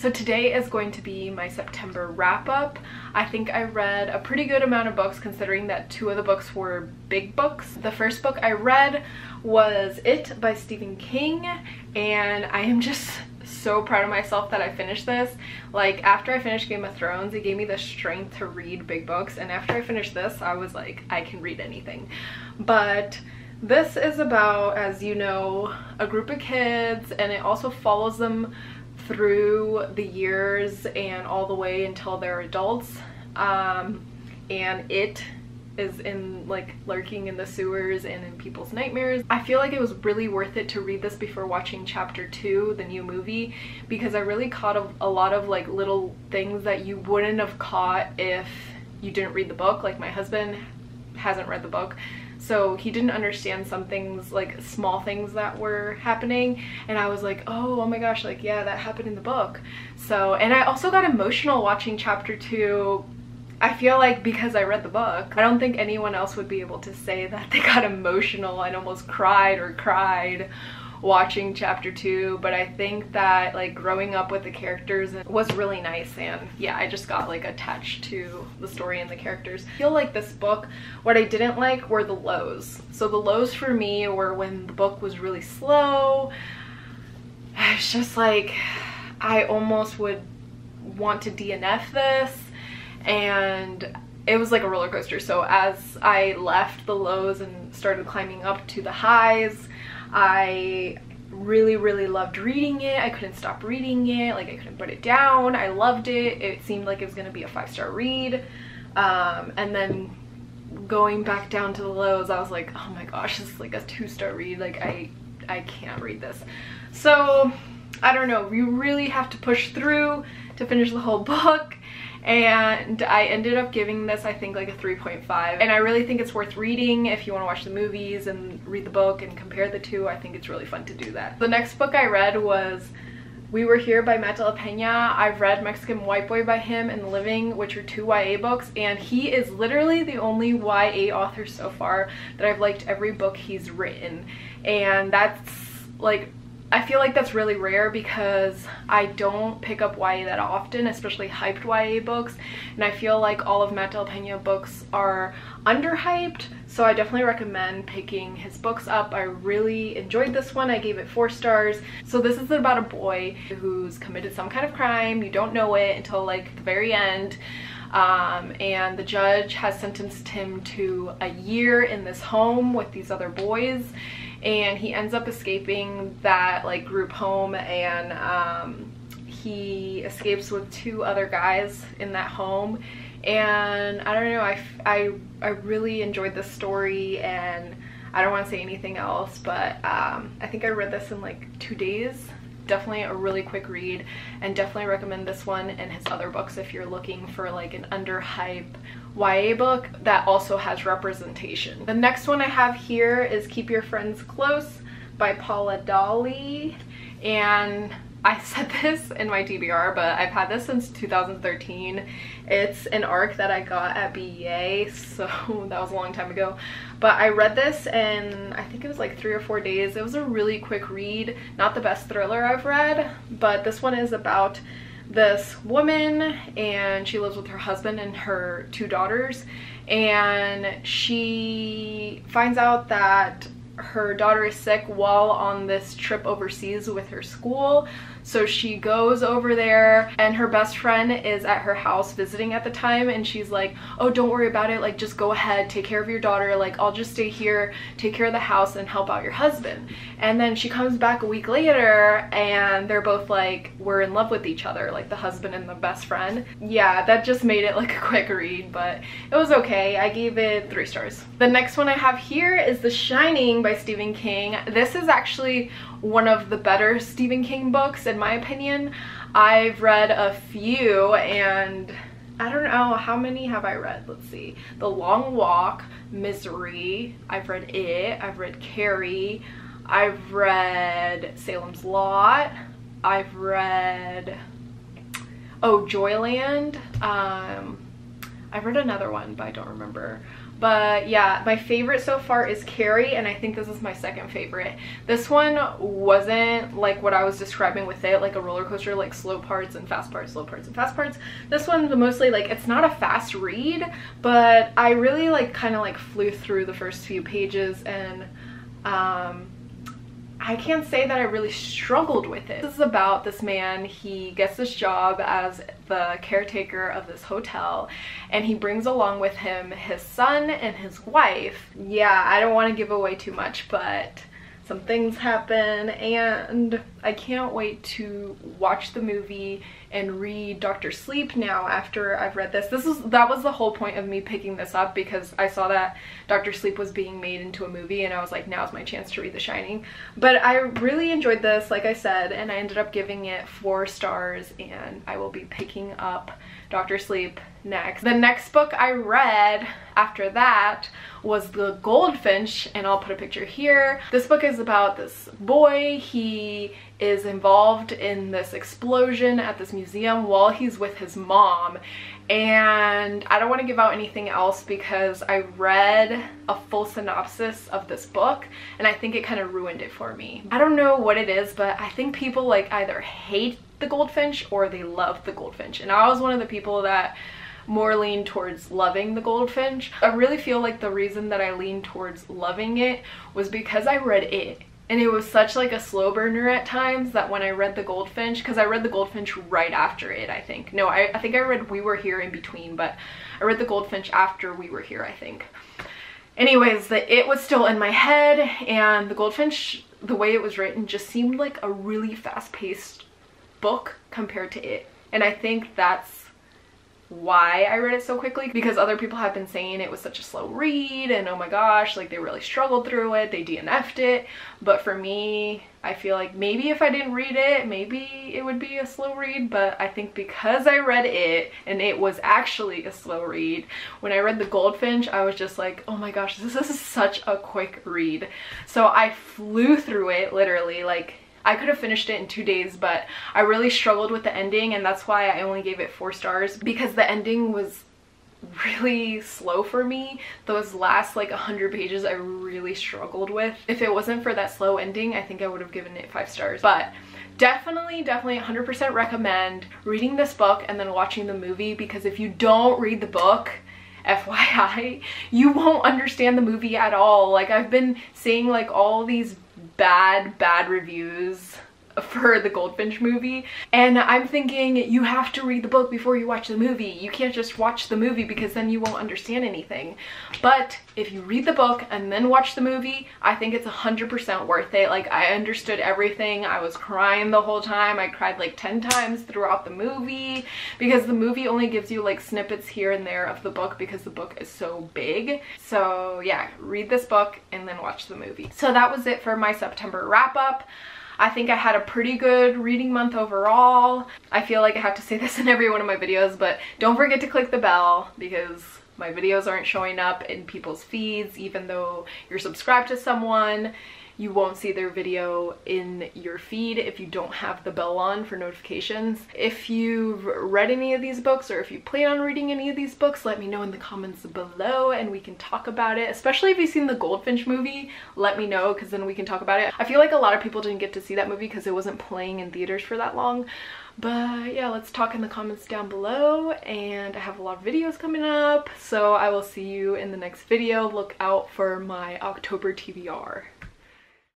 So today is going to be my September wrap-up. I think I read a pretty good amount of books considering that 2 of the books were big books. The first book I read was It by Stephen King, and I am just so proud of myself that I finished this. Like, after I finished Game of Thrones, it gave me the strength to read big books, and after I finished this, I was like, I can read anything. But this is about, as you know, a group of kids, and it also follows them through the years and all the way until they're adults. And it is in, like, lurking in the sewers and in people's nightmares. I feel like it was really worth it to read this before watching chapter 2, the new movie, because I really caught a lot of like little things that you wouldn't have caught if you didn't read the book. Like, my husband hasn't read the book, so he didn't understand some things, like small things that were happening, and I was like, oh my gosh, like, yeah, that happened in the book. So, and I also got emotional watching chapter 2. I feel like because I read the book, I don't think anyone else would be able to say that they got emotional and almost cried watching chapter 2, but I think that, like, growing up with the characters was really nice, and yeah, I just got like attached to the story and the characters. I feel like this book, what I didn't like were the lows. So the lows for me were when the book was really slow. It's just like, I almost would want to DNF this, and it was like a roller coaster. So as I left the lows and started climbing up to the highs, I really loved reading it. I couldn't stop reading it. Like, I couldn't put it down. I loved it. It seemed like it was gonna be a 5-star read. And then going back down to the lows, I was like, oh my gosh, this is like a 2-star read. Like, I can't read this. So I don't know, you really have to push through to finish the whole book. And I ended up giving this, I think, like a 3.5, and I really think it's worth reading if you want to watch the movies and read the book and compare the two. I think it's really fun to do that. The next book I read was We Were Here by Matt de la Peña. I've read Mexican White Boy by him and The Living, which are 2 YA books, and he is literally the only YA author so far that I've liked every book he's written, and that's like, I feel like that's really rare because I don't pick up YA that often, especially hyped YA books, and I feel like all of Matt de la Peña books are underhyped, so I definitely recommend picking his books up. I really enjoyed this one. I gave it 4 stars. So this is about a boy who's committed some kind of crime. You don't know it until like the very end. And the judge has sentenced him to a year in this home with these other boys, and he ends up escaping that like group home, and he escapes with 2 other guys in that home. And I don't know, I really enjoyed this story, and I don't want to say anything else, but I think I read this in like 2 days. Definitely a really quick read, and definitely recommend this one and his other books if you're looking for like an underhype YA book that also has representation. The next one I have here is Keep Your Friends Close by Paula Dawley, and I said this in my TBR, but I've had this since 2013. It's an ARC that I got at BEA, so that was a long time ago. But I read this in, I think it was like 3 or 4 days. It was a really quick read. Not the best thriller I've read, but this one is about this woman, and she lives with her husband and her 2 daughters, and she finds out that her daughter is sick while on this trip overseas with her school. So she goes over there, and her best friend is at her house visiting at the time, and she's like, oh, don't worry about it, like, just go ahead, take care of your daughter, like, I'll just stay here, take care of the house, and help out your husband. And then she comes back a week later, and they're both like, we're in love with each other, like the husband and the best friend. Yeah, that just made it like a quick read, but it was okay. I gave it 3 stars. The next one I have here is The Shining by Stephen King. This is actually one of the better Stephen King books in my opinion. I've read a few, and I don't know, how many have I read? Let's see. The Long Walk, Misery, I've read it, I've read Carrie, I've read Salem's Lot, I've read, oh, Joyland, I've read another one, but I don't remember. But yeah, my favorite so far is Carrie, and I think this is my second favorite. This one wasn't like what I was describing with it, like a roller coaster, like slow parts and fast parts, slow parts and fast parts. This one's mostly like, it's not a fast read, but I really like kind of like flew through the first few pages, and I can't say that I really struggled with it. This is about this man. He gets this job as the caretaker of this hotel, and he brings along with him his son and his wife. Yeah, I don't want to give away too much, but some things happen, and I can't wait to watch the movie and read Dr. Sleep now after I've read this. That was the whole point of me picking this up, because I saw that Dr. Sleep was being made into a movie, and I was like, now's my chance to read The Shining. But I really enjoyed this, like I said, and I ended up giving it 4 stars, and I will be picking up Dr. Sleep next. The next book I read after that was The Goldfinch, and I'll put a picture here. This book is about this boy. He is involved in this explosion at this museum while he's with his mom, and I don't want to give out anything else because I read a full synopsis of this book and I think it kind of ruined it for me. I don't know what it is, but I think people like either hate The Goldfinch or they love The Goldfinch, and I was one of the people that more lean towards loving The Goldfinch. I really feel like the reason that I leaned towards loving it was because I read it, and it was such like a slow burner at times that when I read The Goldfinch, because I read The Goldfinch right after it, I think. No, I think I read We Were Here in between, but I read The Goldfinch after We Were Here, I think. Anyways, it was still in my head, and The Goldfinch, the way it was written, just seemed like a really fast-paced book compared to it. And I think that's why I read it so quickly, because other people have been saying it was such a slow read, and oh my gosh, like they really struggled through it, they DNF'd it. But for me, I feel like maybe if I didn't read it, maybe it would be a slow read, but I think because I read it and it was actually a slow read, when I read The Goldfinch, I was just like, oh my gosh, this is such a quick read. So I flew through it, literally. Like, I could have finished it in 2 days, but I really struggled with the ending, and that's why I only gave it 4 stars, because the ending was really slow for me. Those last like 100 pages I really struggled with. If it wasn't for that slow ending, I think I would have given it 5 stars. But definitely 100% recommend reading this book and then watching the movie, because if you don't read the book, FYI, you won't understand the movie at all. Like, I've been seeing like all these bad reviews for the Goldfinch movie, and I'm thinking you have to read the book before you watch the movie. You can't just watch the movie, because then you won't understand anything. But if you read the book and then watch the movie, I think it's 100% worth it. Like, I understood everything. I was crying the whole time. I cried like 10 times throughout the movie, because the movie only gives you like snippets here and there of the book, because the book is so big. So yeah, read this book and then watch the movie. So that was it for my September wrap up. I think I had a pretty good reading month overall. I feel like I have to say this in every one of my videos, but don't forget to click the bell, because my videos aren't showing up in people's feeds. Even though you're subscribed to someone, you won't see their video in your feed if you don't have the bell on for notifications. If you've read any of these books, or if you plan on reading any of these books, let me know in the comments below and we can talk about it. Especially if you've seen the Goldfinch movie, let me know, because then we can talk about it. I feel like a lot of people didn't get to see that movie because it wasn't playing in theaters for that long. But yeah, let's talk in the comments down below, and I have a lot of videos coming up, so I will see you in the next video. Look out for my October TBR.